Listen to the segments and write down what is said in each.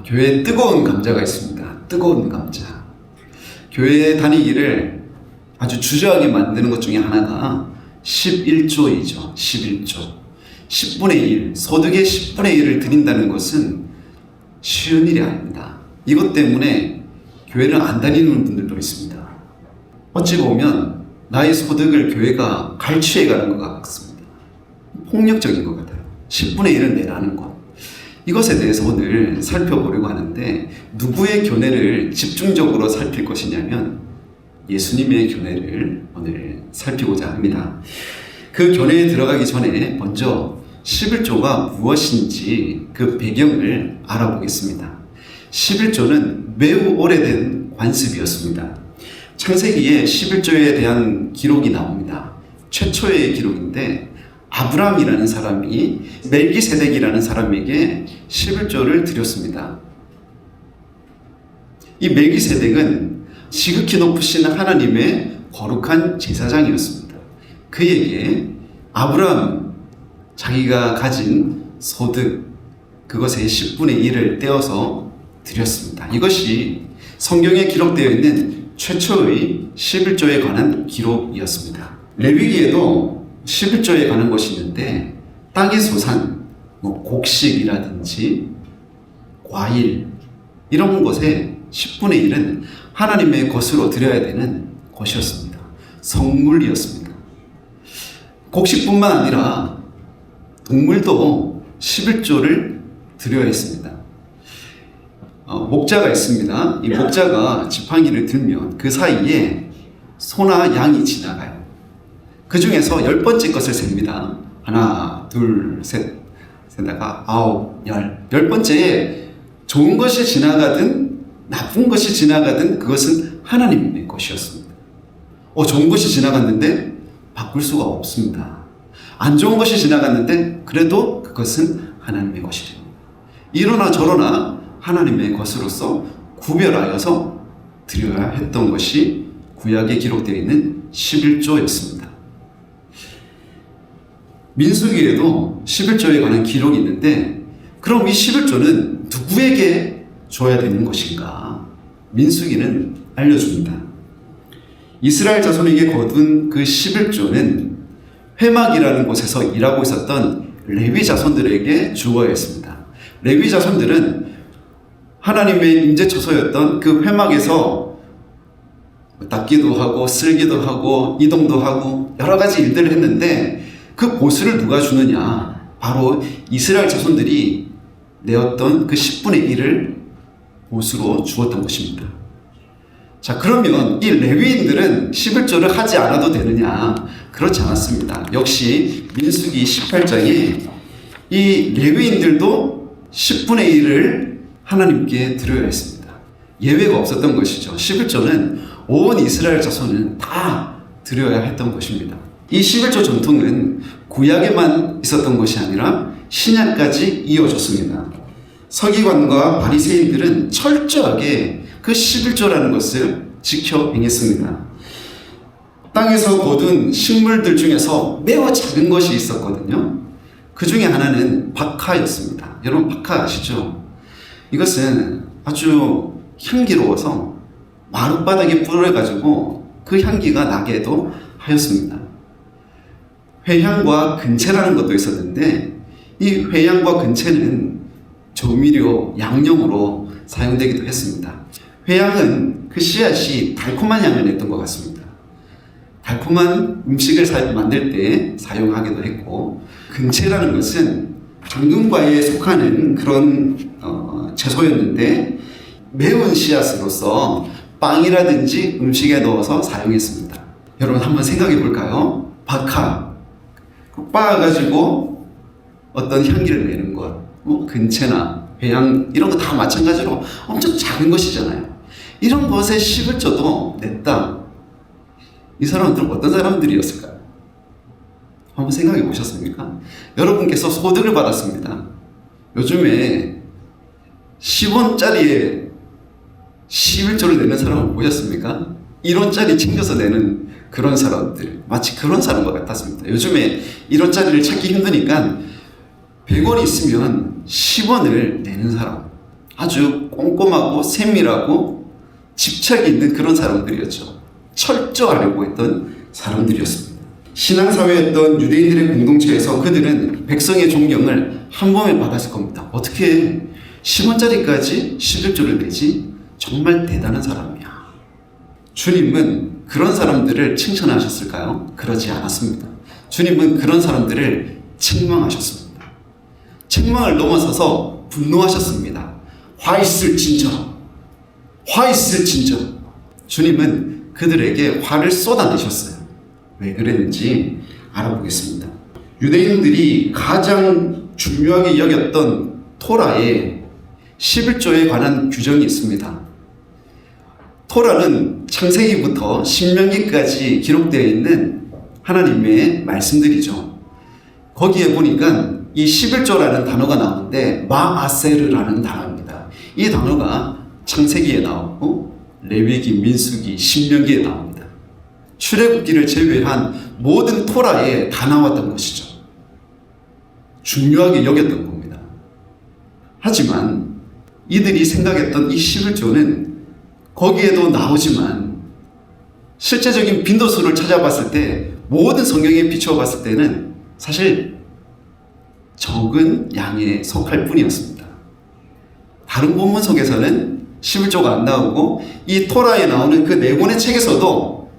교회에 뜨거운 감자가 있습니다. 뜨거운 감자. 교회에 다니기를 아주 주저하게 만드는 것 중에 하나가 11조이죠. 11조. 10분의 1, 소득의 10분의 1을 드린다는 것은 쉬운 일이 아닙니다. 이것 때문에 교회를 안 다니는 분들도 있습니다. 어찌 보면 나의 소득을 교회가 갈취해 가는 것 같습니다. 폭력적인 것 같아요. 10분의 1을 내라는 것. 이것에 대해서 오늘 살펴보려고 하는데, 누구의 교례를 집중적으로 살필 것이냐면 예수님의 교례를 오늘 살피고자 합니다. 그 교례에 들어가기 전에 먼저 11조가 무엇인지 그 배경을 알아보겠습니다. 11조는 매우 오래된 관습이었습니다. 창세기에 11조에 대한 기록이 나옵니다. 최초의 기록인데, 아브라함이라는 사람이 멜기세덱이라는 사람에게 11조를 드렸습니다. 이 멜기세덱은 지극히 높으신 하나님의 거룩한 제사장이었습니다. 그에게 아브라함, 자기가 가진 소득, 그것의 10분의 1을 떼어서 드렸습니다. 이것이 성경에 기록되어 있는 최초의 11조에 관한 기록이었습니다. 레위기에도 11조에 관한 것이 있는데, 땅의 소산, 곡식이라든지 과일, 이런 것에 10분의 1은 하나님의 것으로 드려야 되는 것이었습니다. 성물이었습니다. 곡식뿐만 아니라 동물도 11조를 드려야 했습니다. 목자가 있습니다. 이 목자가 지팡이를 들면 그 사이에 소나 양이 지나가요. 그 중에서 10번째 것을 셉니다. 하나, 둘, 셋, 세다가 아홉, 열. 10번째에 좋은 것이 지나가든 나쁜 것이 지나가든 그것은 하나님의 것이었습니다. 좋은 것이 지나갔는데 바꿀 수가 없습니다. 안 좋은 것이 지나갔는데 그래도 그것은 하나님의 것이랍니다. 이러나 저러나 하나님의 것으로서 구별하여서 드려야 했던 것이 구약에 기록되어 있는 11조였습니다. 민수기에도 11조에 관한 기록이 있는데, 그럼 이 11조는 누구에게 줘야 되는 것인가? 민수기는 알려줍니다. 이스라엘 자손에게 거둔 그 11조는 회막이라는 곳에서 일하고 있었던 레위 자손들에게 주어야 했습니다. 레위 자손들은 하나님의 임재처소였던 그 회막에서 닦기도 하고 쓸기도 하고 이동도 하고 여러 가지 일들을 했는데, 그 보수를 누가 주느냐? 바로 이스라엘 자손들이 내었던 그 10분의 1을 보수로 주었던 것입니다. 자, 그러면 이 레위인들은 11조를 하지 않아도 되느냐? 그렇지 않았습니다. 역시 민수기 18장에 이 레위인들도 10분의 1을 하나님께 드려야 했습니다. 예외가 없었던 것이죠. 11조는 온 이스라엘 자손은 다 드려야 했던 것입니다. 이 11조 전통은 구약에만 있었던 것이 아니라 신약까지 이어졌습니다. 서기관과 바리새인들은 철저하게 그 11조라는 것을 지켜 행했습니다. 땅에서 거둔 식물들 중에서 매우 작은 것이 있었거든요. 그 중에 하나는 박하였습니다. 여러분 박하 아시죠? 이것은 아주 향기로워서 마룻바닥에 뿌려가지고 그 향기가 나게도 하였습니다. 회향과 근채라는 것도 있었는데, 이 회향과 근채는 조미료, 양념으로 사용되기도 했습니다. 회향은 그 씨앗이 달콤한 향을 냈던 것 같습니다. 달콤한 음식을 만들 때 사용하기도 했고, 근채라는 것은 당근과에 속하는 그런 채소였는데, 매운 씨앗으로서 빵이라든지 음식에 넣어서 사용했습니다. 여러분 한번 생각해 볼까요? 박하 빻아가지고 어떤 향기를 내는 것, 근채나 회향 이런 거 다 마찬가지로 엄청 작은 것이잖아요. 이런 것에 11조도 냈다. 이 사람들은 어떤 사람들이었을까요? 한번 생각해 보셨습니까? 여러분께서 소득을 받았습니다. 요즘에 10원짜리에 11조를 내는 사람을 보셨습니까? 1원짜리 챙겨서 내는 그런 사람들, 마치 그런 사람과 같았습니다. 요즘에 1원짜리를 찾기 힘드니까 100원이 있으면 10원을 내는 사람, 아주 꼼꼼하고 세밀하고 집착이 있는 그런 사람들이었죠. 철저하려고 했던 사람들이었습니다. 신앙사회였던 유대인들의 공동체에서 그들은 백성의 존경을 한 몸에 받았을 겁니다. 어떻게 10원짜리까지 11조를 내지? 정말 대단한 사람이야. 주님은 그런 사람들을 칭찬하셨을까요? 그러지 않았습니다. 주님은 그런 사람들을 책망하셨습니다. 책망을 넘어서서 분노하셨습니다. 화 있을 진저, 화 있을 진저. 주님은 그들에게 화를 쏟아내셨어요. 왜 그랬는지 알아보겠습니다. 유대인들이 가장 중요하게 여겼던 토라에 11조에 관한 규정이 있습니다. 토라는 창세기부터 신명기까지 기록되어 있는 하나님의 말씀들이죠. 거기에 보니까 이 11조라는 단어가 나오는데 마아세르라는 단어입니다. 이 단어가 창세기에 나오고 레위기, 민수기, 신명기에 나옵니다. 출애굽기를 제외한 모든 토라에 다 나왔던 것이죠. 중요하게 여겼던 겁니다. 하지만 이들이 생각했던 이 11조는 거기에도 나오지만 실제적인 빈도수를 찾아봤을 때 모든 성경에 비추어 봤을 때는 사실 적은 양에 속할 뿐이었습니다. 다른 본문 속에서는 11조가 안 나오고 이 토라에 나오는 그 네 권의 책에서도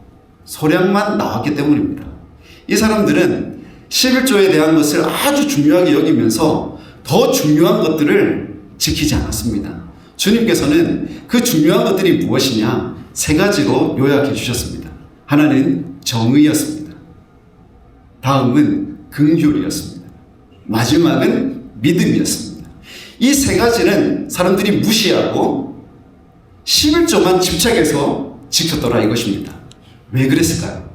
소량만 나왔기 때문입니다. 이 사람들은 11조에 대한 것을 아주 중요하게 여기면서 더 중요한 것들을 지키지 않았습니다. 주님께서는 그 중요한 것들이 무엇이냐? 세 가지로 요약해 주셨습니다. 하나는 정의였습니다. 다음은 긍휼이었습니다. 마지막은 믿음이었습니다. 이 세 가지는 사람들이 무시하고 11조만 집착해서 지켰더라 이것입니다. 왜 그랬을까요?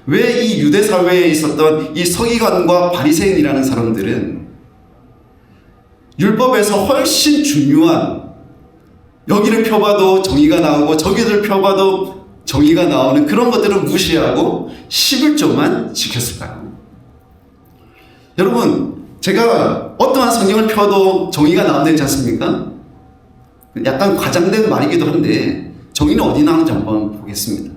왜 이 유대 사회에 있었던 이 서기관과 바리새인이라는 사람들은 율법에서 훨씬 중요한, 여기를 펴봐도 정의가 나오고 저기를 펴봐도 정의가 나오는 그런 것들을 무시하고 11조만 지켰을까요? 여러분, 제가 어떠한 성경을 펴도 정의가 나온다지 않습니까? 약간 과장된 말이기도 한데 정의는 어디 나오는지 한번 보겠습니다.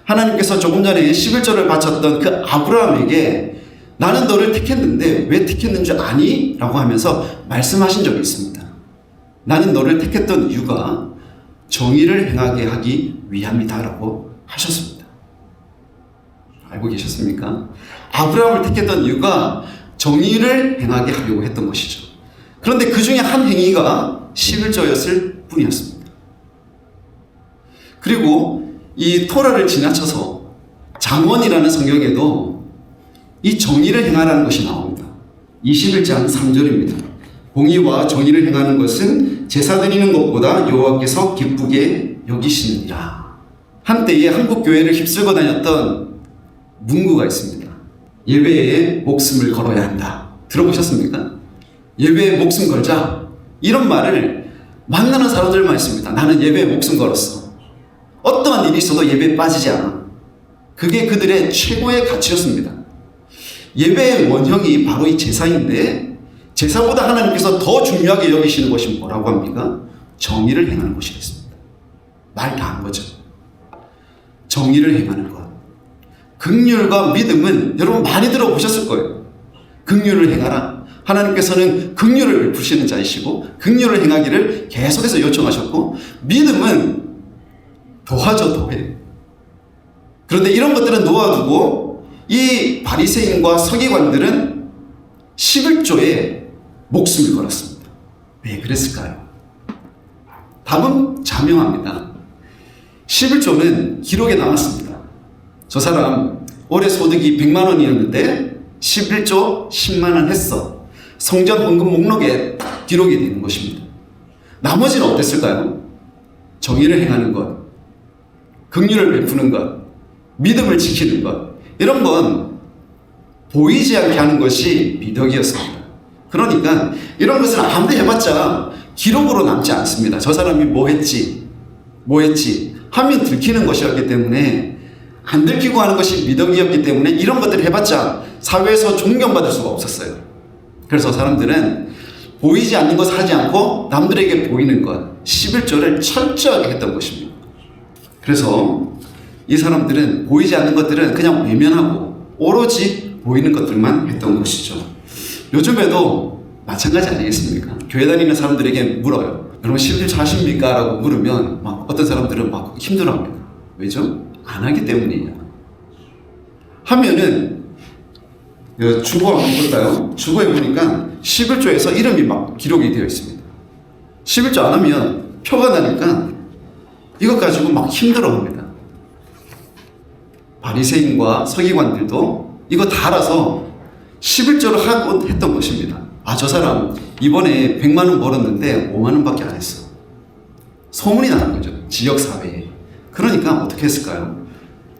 하나님께서 조금 전에 11조를 바쳤던 그 아브라함에게 나는 너를 택했는데 왜 택했는 줄 아니? 라고 하면서 말씀하신 적이 있습니다. 나는 너를 택했던 이유가 정의를 행하게 하기 위함이다 라고 하셨습니다. 알고 계셨습니까? 아브라함을 택했던 이유가 정의를 행하게 하려고 했던 것이죠. 그런데 그 중에 한 행위가 11조였을 뿐이었습니다. 그리고 이 토라를 지나쳐서 잠언이라는 성경에도 이 정의를 행하라는 것이 나옵니다. 21장 3절입니다. 공의와 정의를 행하는 것은 제사 드리는 것보다 여호와께서 기쁘게 여기시느니라. 한때에 한국 교회를 휩쓸고 다녔던 문구가 있습니다. 예배에 목숨을 걸어야 한다. 들어보셨습니까? 예배에 목숨 걸자. 이런 말을 만나는 사람들만 있습니다. 나는 예배에 목숨 걸었어. 어떠한 일이 있어도 예배에 빠지지 않아. 그게 그들의 최고의 가치였습니다. 예배의 원형이 바로 이 제사인데 제사보다 하나님께서 더 중요하게 여기시는 것이 뭐라고 합니까? 정의를 행하는 것이겠습니다. 말 다 한 거죠. 정의를 행하는 것. 긍휼과 믿음은 여러분 많이 들어보셨을 거예요. 긍휼을 행하라. 하나님께서는 긍휼을 베푸시는 자이시고 긍휼을 행하기를 계속해서 요청하셨고, 믿음은 더하죠, 더해. 그런데 이런 것들은 놓아두고 이 바리새인과 서기관들은 11조에 목숨을 걸었습니다. 왜 그랬을까요? 답은 자명합니다. 11조는 기록에 남았습니다. 저 사람 올해 소득이 100만 원이었는데 11조 10만 원 했어. 성전 헌금 목록에 딱 기록이 되는 것입니다. 나머지는 어땠을까요? 정의를 행하는 것, 긍휼을 베푸는 것, 믿음을 지키는 것, 이런 건 보이지 않게 하는 것이 미덕이었습니다. 그러니까 이런 것을 아무리 해봤자 기록으로 남지 않습니다. 저 사람이 뭐 했지 하면 들키는 것이었기 때문에, 안 들키고 하는 것이 미덕이었기 때문에 이런 것들을 해봤자 사회에서 존경받을 수가 없었어요. 그래서 사람들은 보이지 않는 것 하지 않고 남들에게 보이는 것 11조를 철저하게 했던 것입니다. 그래서 이 사람들은 보이지 않는 것들은 그냥 외면하고 오로지 보이는 것들만 했던 것이죠. 요즘에도 마찬가지 아니겠습니까? 교회 다니는 사람들에게 물어요. 여러분 11조 하십니까? 라고 물으면 막 어떤 사람들은 막 힘들어합니다. 왜죠? 안 하기 때문이에요. 하면은 주보 한번 볼까요? 주보에 보니까 11조에서 이름이 막 기록이 되어 있습니다. 11조 안 하면 표가 나니까 이것 가지고 막 힘들어합니다. 바리새인과 서기관들도 이거 다 알아서 11조를 하고 했던 것입니다. 아, 저 사람 이번에 100만 원 벌었는데 5만 원밖에 안 했어. 소문이 나는 거죠. 지역사회에. 그러니까 어떻게 했을까요?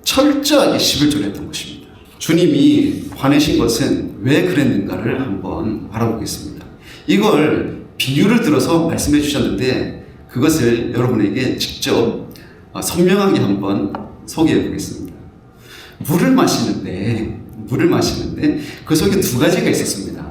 철저하게 11조를 했던 것입니다. 주님이 화내신 것은 왜 그랬는가를 한번 알아보겠습니다. 이걸 비유를 들어서 말씀해 주셨는데 그것을 여러분에게 직접 선명하게 한번 소개해 보겠습니다. 물을 마시는데 그 속에 두 가지가 있었습니다.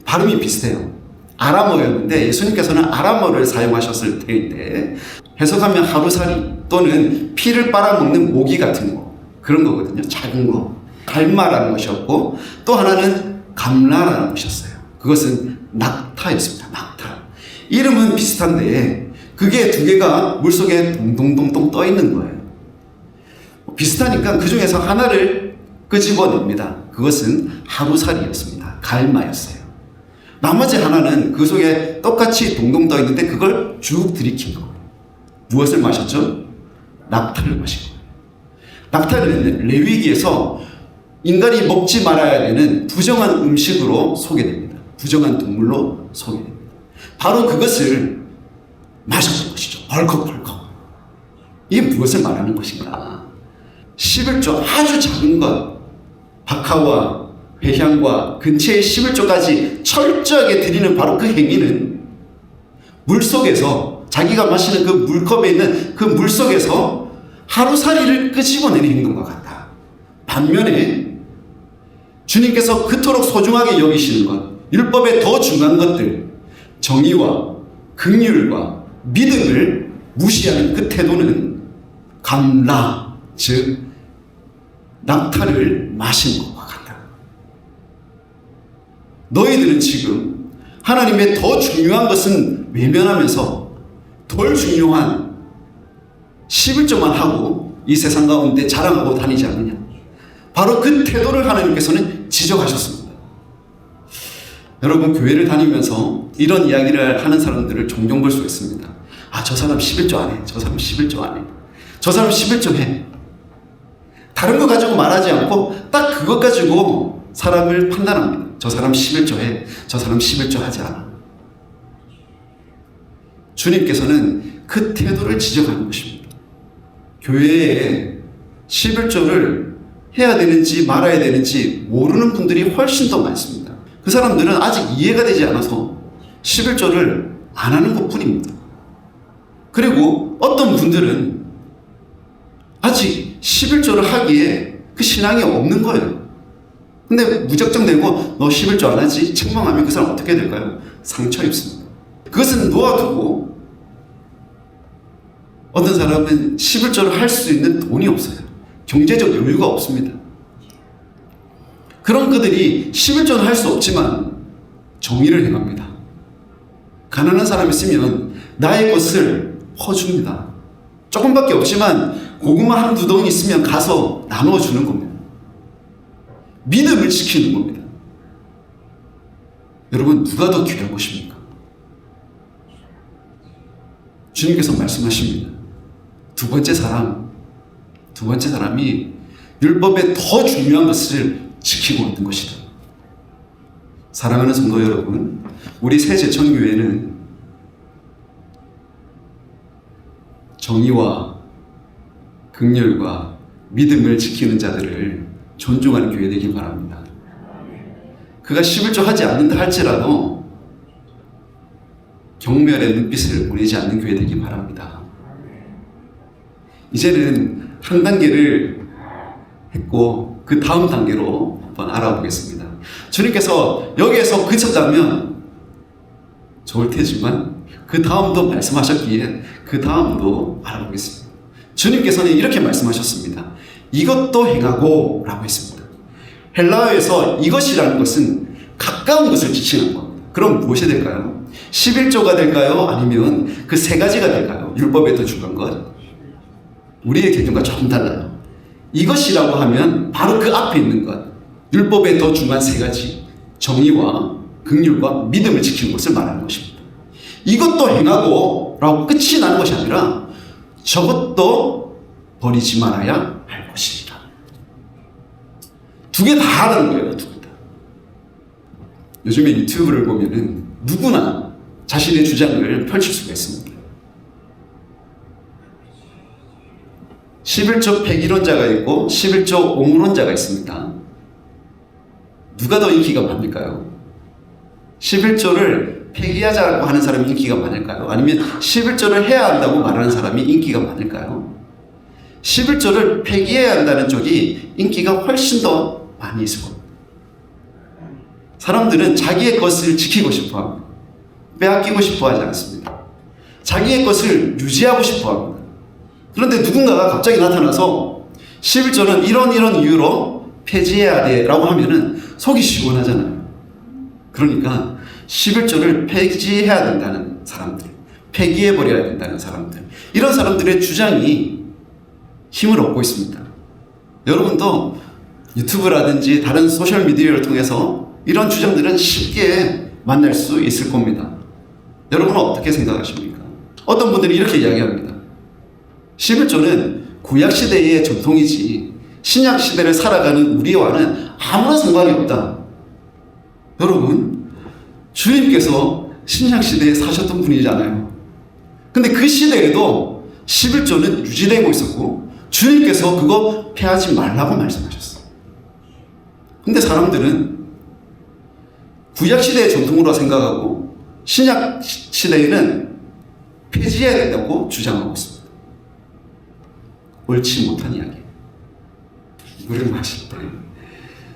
발음이 비슷해요. 아람어였는데 예수님께서는 아람어를 사용하셨을 때인데 해석하면 하루살이 또는 피를 빨아먹는 모기 같은 거 그런 거거든요. 작은 거. 갈마라는 것이었고 또 하나는 감라라는 것이었어요. 그것은 낙타였습니다. 낙타. 이름은 비슷한데 그게 두 개가 물속에 동동동동 떠 있는 거예요. 비슷하니까 그 중에서 하나를 끄집어냅니다. 그것은 하루살이였습니다. 갈마였어요. 나머지 하나는 그 속에 똑같이 동동 떠 있는데 그걸 쭉 들이킨 거예요. 무엇을 마셨죠? 낙타를 마신 거예요. 낙타는 레위기에서 인간이 먹지 말아야 되는 부정한 음식으로 소개됩니다. 부정한 동물로 소개됩니다. 바로 그것을 마셨던 것이죠. 벌컥벌컥. 이게 무엇을 말하는 것인가? 11조 아주 작은 것, 박하와 회향과 근처의 11조까지 철저하게 드리는 바로 그 행위는 물속에서 자기가 마시는 그 물컵에 있는 그 물속에서 하루살이를 끄집어내는 행동과 같다. 반면에 주님께서 그토록 소중하게 여기시는 것, 율법의 더 중요한 것들, 정의와 긍휼과 믿음을 무시하는 그 태도는 감라, 즉 낙타를 마신 것과 같다. 너희들은 지금 하나님의 더 중요한 것은 외면하면서 덜 중요한 11조만 하고 이 세상 가운데 자랑하고 다니지 않느냐. 바로 그 태도를 하나님께서는 지적하셨습니다. 여러분 교회를 다니면서 이런 이야기를 하는 사람들을 종종 볼 수 있습니다. 아, 저 사람 11조 안 해. 저 사람 11조 안 해. 저 사람 11조 해. 다른 거 가지고 말하지 않고 딱 그것 가지고 사람을 판단합니다. 저 사람 11조 해. 저 사람 11조 하지 않아. 주님께서는 그 태도를 지적하는 것입니다. 교회에 11조를 해야 되는지 말아야 되는지 모르는 분들이 훨씬 더 많습니다. 그 사람들은 아직 이해가 되지 않아서 11조를 안 하는 것 뿐입니다. 그리고 어떤 분들은 아직 11조를 하기에 그 신앙이 없는 거예요. 근데 무작정 내고 너 11조 안 하지? 책망하면 그 사람 어떻게 될까요? 상처 입습니다. 그것은 놓아두고 어떤 사람은 11조를 할 수 있는 돈이 없어요. 경제적 여유가 없습니다. 그런 그들이 11조는 할 수 없지만 정의를 행합니다. 가난한 사람이 있으면 나의 것을 퍼줍니다. 조금밖에 없지만 고구마 한두 덩이 있으면 가서 나눠주는 겁니다. 믿음을 지키는 겁니다. 여러분 누가 더 귀한 것입니까? 주님께서 말씀하십니다. 두 번째 사람이 율법의 더 중요한 것을 지키고 있는 것이다. 사랑하는 성도 여러분, 우리 새제천교회는 정의와 긍휼과 믿음을 지키는 자들을 존중하는 교회 되길 바랍니다. 그가 11조 하지 않는다 할지라도 경멸의 눈빛을 보내지 않는 교회 되길 바랍니다. 이제는 한 단계를 했고 그 다음 단계로 한번 알아보겠습니다. 주님께서 여기에서 그쳤다면 좋을 테지만 그 다음도 말씀하셨기에 그 다음도 알아보겠습니다. 주님께서는 이렇게 말씀하셨습니다. 이것도 행하고 라고 했습니다. 헬라어에서 이것이라는 것은 가까운 것을 지칭하는 겁니다. 그럼 무엇이 될까요? 11조가 될까요? 아니면 그 세 가지가 될까요? 율법에 더 중요한 것. 우리의 개념과 조금 달라요. 이것이라고 하면 바로 그 앞에 있는 것. 율법에 더 중요한 세 가지. 정의와 긍휼과 믿음을 지키는 것을 말하는 것입니다. 이것도 행하고 라고 끝이 나는 것이 아니라 저것도 버리지 말아야 할 것입니다. 두 개 다 하라는 거예요. 두 개 다. 요즘에 유튜브를 보면은 누구나 자신의 주장을 펼칠 수가 있습니다. 11조 폐기론자가 있고 11조 옹론자가 있습니다. 누가 더 인기가 많을까요? 11조를 폐기하자고 하는 사람이 인기가 많을까요? 아니면 11조를 해야 한다고 말하는 사람이 인기가 많을까요? 11조를 폐기해야 한다는 쪽이 인기가 훨씬 더 많이 있을 겁니다. 사람들은 자기의 것을 지키고 싶어 합니다. 빼앗기고 싶어 하지 않습니다. 자기의 것을 유지하고 싶어 합니다. 그런데 누군가가 갑자기 나타나서 11조는 이런 이유로 폐지해야 돼 라고 하면은 속이 시원하잖아요. 그러니까 11조를 폐지해야 된다는 사람들, 폐기해버려야 된다는 사람들, 이런 사람들의 주장이 힘을 얻고 있습니다. 여러분도 유튜브라든지 다른 소셜미디어를 통해서 이런 주장들은 쉽게 만날 수 있을 겁니다. 여러분은 어떻게 생각하십니까? 어떤 분들이 이렇게 이야기합니다. 11조는 구약시대의 전통이지 신약시대를 살아가는 우리와는 아무런 상관이 없다. 여러분, 주님께서 신약시대에 사셨던 분이잖아요. 근데 그 시대에도 11조는 유지되고 있었고 주님께서 그거 폐하지 말라고 말씀하셨어요. 근데 사람들은 구약시대의 전통으로 생각하고 신약시대에는 폐지해야 된다고 주장하고 있습니다. 옳지 못한 이야기. 물을 마실 때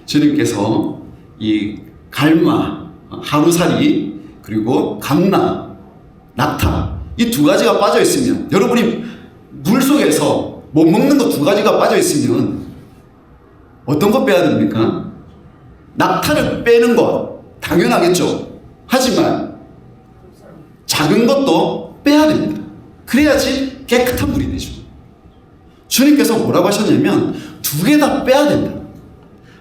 주님께서 이 갈마, 하루살이, 그리고 감나, 낙타 이 두 가지가 빠져 있으면, 여러분이 물 속에서 못 먹는 거 두 가지가 빠져 있으면 어떤 거 빼야 됩니까? 낙타를 빼는 것 당연하겠죠. 하지만 작은 것도 빼야 됩니다. 그래야지 깨끗한 물이 되죠. 주님께서 뭐라고 하셨냐면 두 개 다 빼야 된다.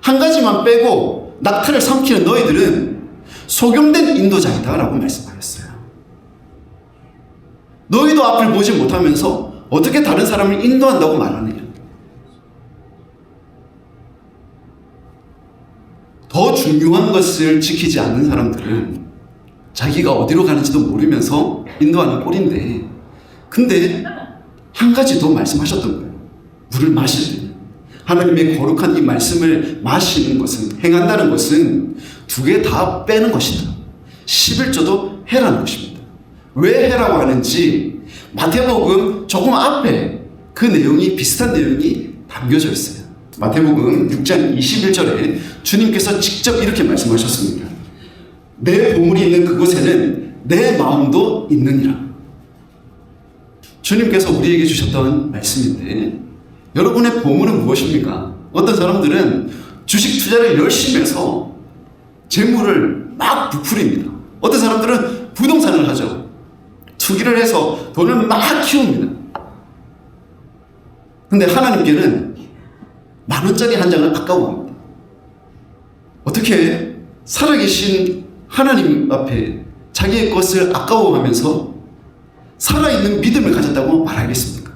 한 가지만 빼고 낙타를 삼키는 너희들은 소경된 인도자이다 라고 말씀하셨어요. 너희도 앞을 보지 못하면서 어떻게 다른 사람을 인도한다고 말하느냐. 더 중요한 것을 지키지 않는 사람들은 자기가 어디로 가는지도 모르면서 인도하는 꼴인데, 근데 한 가지 더 말씀하셨던 거예요. 물을 마실 때는 하나님의 거룩한 이 말씀을 마시는 것은, 행한다는 것은 두 개 다 빼는 것이다. 11조도 해라는 것입니다. 왜 해라고 하는지 마태복음 조금 앞에 그 내용이, 비슷한 내용이 담겨져 있어요. 마태복음 6장 21절에 주님께서 직접 이렇게 말씀하셨습니다. 내 보물이 있는 그곳에는 내 마음도 있느니라. 주님께서 우리에게 주셨던 말씀인데, 여러분의 보물은 무엇입니까? 어떤 사람들은 주식 투자를 열심히 해서 재물을 막 부풀입니다. 어떤 사람들은 부동산을 하죠. 투기를 해서 돈을 막 키웁니다. 근데 하나님께는 10,000원짜리 한 장을 아까워합니다. 어떻게 살아계신 하나님 앞에 자기의 것을 아까워하면서 살아있는 믿음을 가졌다고 말하겠습니까?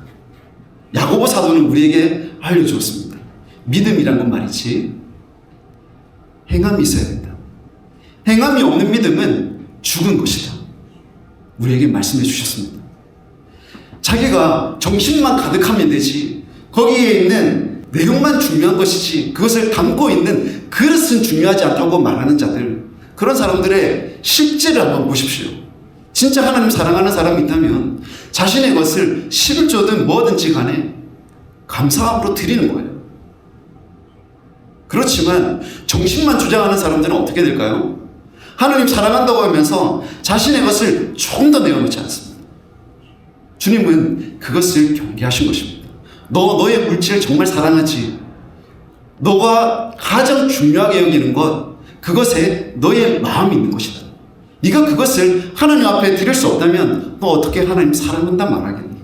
야고보 사도는 우리에게 알려주었습니다. 믿음이란 건 말이지 행함이 있어야 된다. 행함이 없는 믿음은 죽은 것이다. 우리에게 말씀해 주셨습니다. 자기가 정신만 가득하면 되지, 거기에 있는 내용만 중요한 것이지 그것을 담고 있는 그릇은 중요하지 않다고 말하는 자들, 그런 사람들의 실제를 한번 보십시오. 진짜 하나님 사랑하는 사람이 있다면 자신의 것을 11조든 뭐든지 간에 감사함으로 드리는 거예요. 그렇지만 정신만 주장하는 사람들은 어떻게 될까요? 하나님 사랑한다고 하면서 자신의 것을 조금 더 내어놓지 않습니다. 주님은 그것을 경계하신 것입니다. 너의 물질을 정말 사랑하지. 너가 가장 중요하게 여기는 것, 그것에 너의 마음이 있는 것이다. 네가 그것을 하나님 앞에 드릴 수 없다면 너 어떻게 하나님 사랑한다 말하겠니?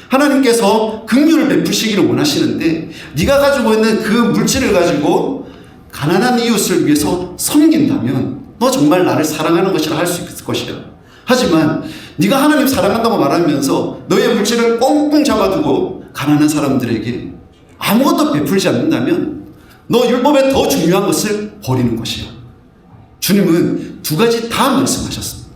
하나님께서 긍휼을 베푸시기를 원하시는데 네가 가지고 있는 그 물질을 가지고 가난한 이웃을 위해서 섬긴다면 너 정말 나를 사랑하는 것이라 할 수 있을 것이야. 하지만 네가 하나님 사랑한다고 말하면서 너의 물질을 꽁꽁 잡아두고 가난한 사람들에게 아무것도 베풀지 않는다면 너 율법에 더 중요한 것을 버리는 것이야. 주님은 두 가지 다 말씀하셨습니다.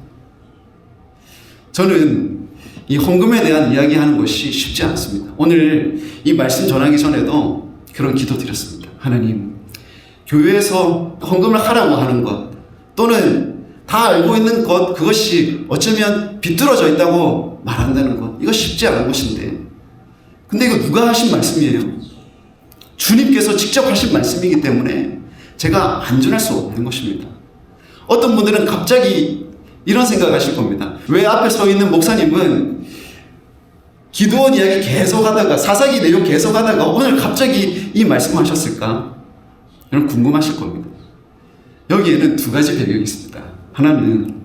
저는 이 헌금에 대한 이야기하는 것이 쉽지 않습니다. 오늘 이 말씀 전하기 전에도 그런 기도 드렸습니다. 하나님, 교회에서 헌금을 하라고 하는 것 또는 다 알고 있는 것, 그것이 어쩌면 비뚤어져 있다고 말한다는 것, 이거 쉽지 않은 것인데, 근데 이거 누가 하신 말씀이에요? 주님께서 직접 하신 말씀이기 때문에 제가 안전할 수 없는 것입니다. 어떤 분들은 갑자기 이런 생각하실 겁니다. 왜 앞에 서 있는 목사님은 기도원 이야기 계속하다가 사사기 내용 계속하다가 오늘 갑자기 이 말씀하셨을까? 여러분 궁금하실 겁니다. 여기에는 두 가지 배경이 있습니다. 하나는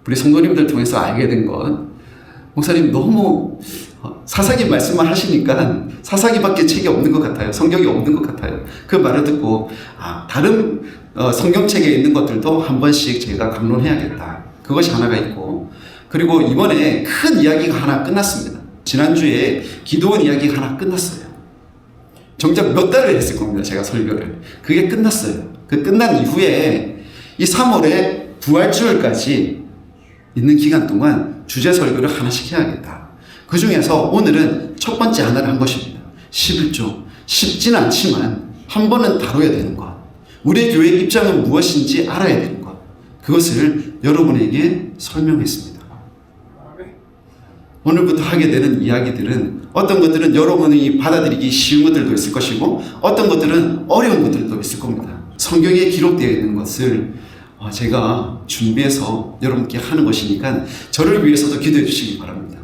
우리 성도님들 통해서 알게 된 것, 목사님 너무 사사기 말씀만 하시니까 사사기밖에 책이 없는 것 같아요. 성경이 없는 것 같아요. 그 말을 듣고 다른 성경책에 있는 것들도 한 번씩 제가 강론해야겠다. 그것이 하나가 있고, 그리고 이번에 큰 이야기가 하나 끝났습니다. 지난주에 기도원 이야기가 하나 끝났어요. 정작 몇 달을 했을 겁니다. 제가 설교를. 그게 끝났어요. 그 끝난 이후에 이 3월에 부활주일까지 있는 기간 동안 주제 설교를 하나씩 해야겠다. 그 중에서 오늘은 첫 번째 하나를 한 것입니다. 11조. 쉽지는 않지만 한 번은 다뤄야 되는 것. 우리의 교회의 입장은 무엇인지 알아야 되는 것. 그것을 여러분에게 설명했습니다. 오늘부터 하게 되는 이야기들은 어떤 것들은 여러분이 받아들이기 쉬운 것들도 있을 것이고 어떤 것들은 어려운 것들도 있을 겁니다. 성경에 기록되어 있는 것을 제가 준비해서 여러분께 하는 것이니까 저를 위해서도 기도해 주시기 바랍니다.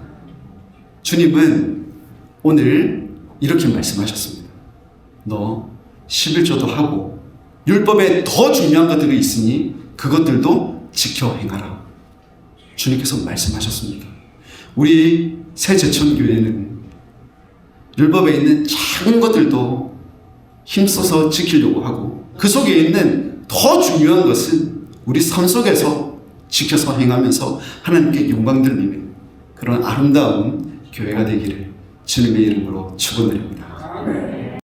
주님은 오늘 이렇게 말씀하셨습니다. 너 11조도 하고 율법에 더 중요한 것들이 있으니 그것들도 지켜 행하라. 주님께서 말씀하셨습니다. 우리 새제천교회는 율법에 있는 작은 것들도 힘써서 지키려고 하고 그 속에 있는 더 중요한 것은 우리 삶 속에서 지켜서 행하면서 하나님께 영광 돌리는 그런 아름다운 교회가 되기를 주님의 이름으로 축원드립니다.